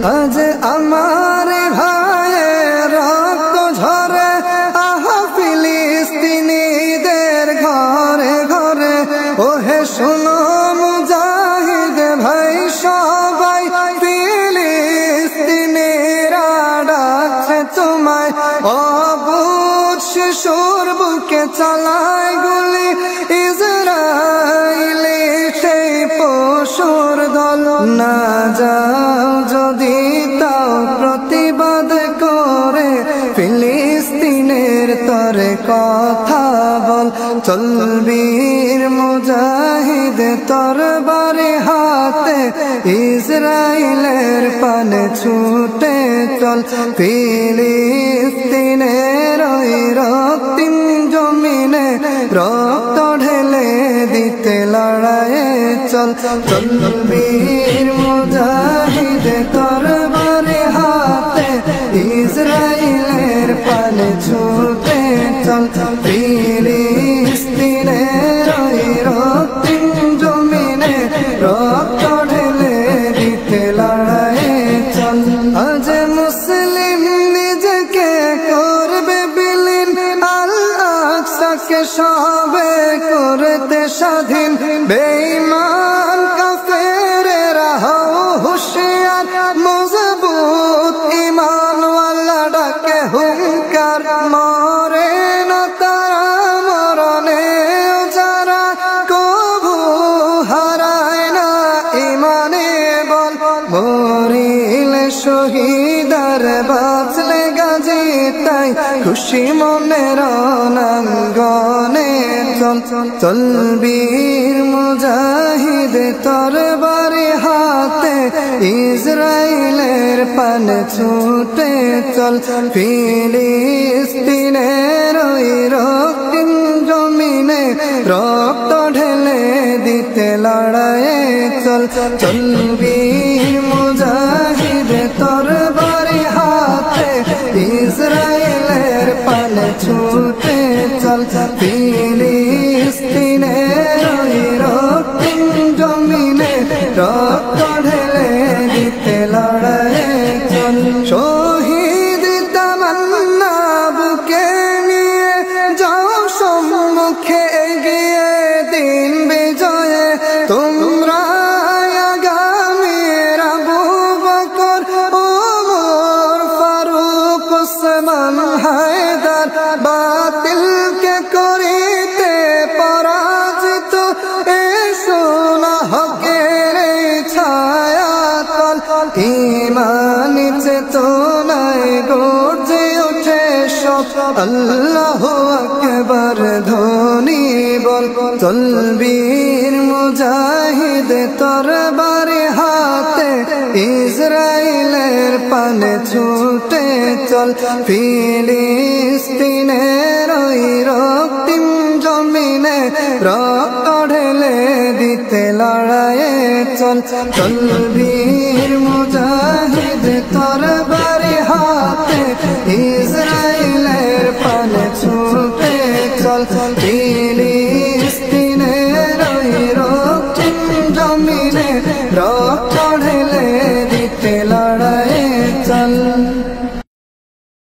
আজ আমার ভাইয়ের রক্ত ঝরে আহা ফিলিস্তিনিদের ঘরে ঘরে। ওহে শোনো মুজাহিদ ভাই সবাই, ফিলিস্তিনিরা ডাকছে তোমায়। অবুঝ শিশুর বুকে চালায় গুলি ইসরাইলি সেই পশুর দল। না যাও যদি তাও প্রতিবাদ করে, ফিলিস্তিনের তরে কথা বল। চলবীর মুজাহিদ তরবারি হাতে, ইসরাইলের পানে ছুটে চল। ফিলিস্তিনের ওই রক্তিম জমিনে রক্ত ঢেলে দিতে লড়াইয়ে চল। চলবীর মুজাহিদ তরবারি হাতে, ইসরাইলের পানে ছুটে চল। ফিলিস্তিনের ওই রক্তিম জমিনে রক্ত ঢেলে দিতে লড়াইয়ে চল। আজ মুসলিম নিজেকে করবে বিলীন, আল আকসাকে সবে করতে স্বাধীন। বেঈমান কাফেরেরা হও হুঁশিয়ার, মজবুত ঈমানওয়ালা ডাকে হুঙ্কার। মরে না তারা মরণে যারা, কভু হারায় না ঈমানে বল। মরিলে শহীদার বাঁচলে গাজী, তাই খুশি মনে রণাঙ্গনে চল। চলবীর মুজাহিদ তরবারি হাতে, ইসরাইলের পানে ছুটে চল। ফিলিস্তিনের ওই রক্তিম জমিনে রক্ত ঢেলে দিতে লড়াইয়ে চল। চলবীর মুজাহিদ তরবারি হাতে, ইসরাইলের পানে ছুটে চল। ফিলিস্তিনের ওই রক্তিম জমিনে রক্ত ঢেলে দিতে লড়াইয়ে চল। শহীদ তামান্না বুকে নিয়ে যাও সম্মুখে এগিয়ে, দিন বিজয়ে তোমরা আগামীর আবু বকর, ওমর, ফারুক, ওসমান, হায়দার। বাতিলকে করিতে পরাজিত, এসো না হকের ছায়াতল। ঈমানি চেতনায় গর্জে ওঠে সব, আল্লাহু আকবার ধ্বনি বল। চলবীর মুজাহিদ তরবারি হাতে, ইসরাইলের পানে ছুটে চল। ফিলিস্তিনের ওই রক্তিম জমিনে রক্ত ঢেলে দিতে লড়াইয়ে চল। চলবীর মুজাহিদ তরবারি হাতে, ইসরাইলের পানে ছুটে চল।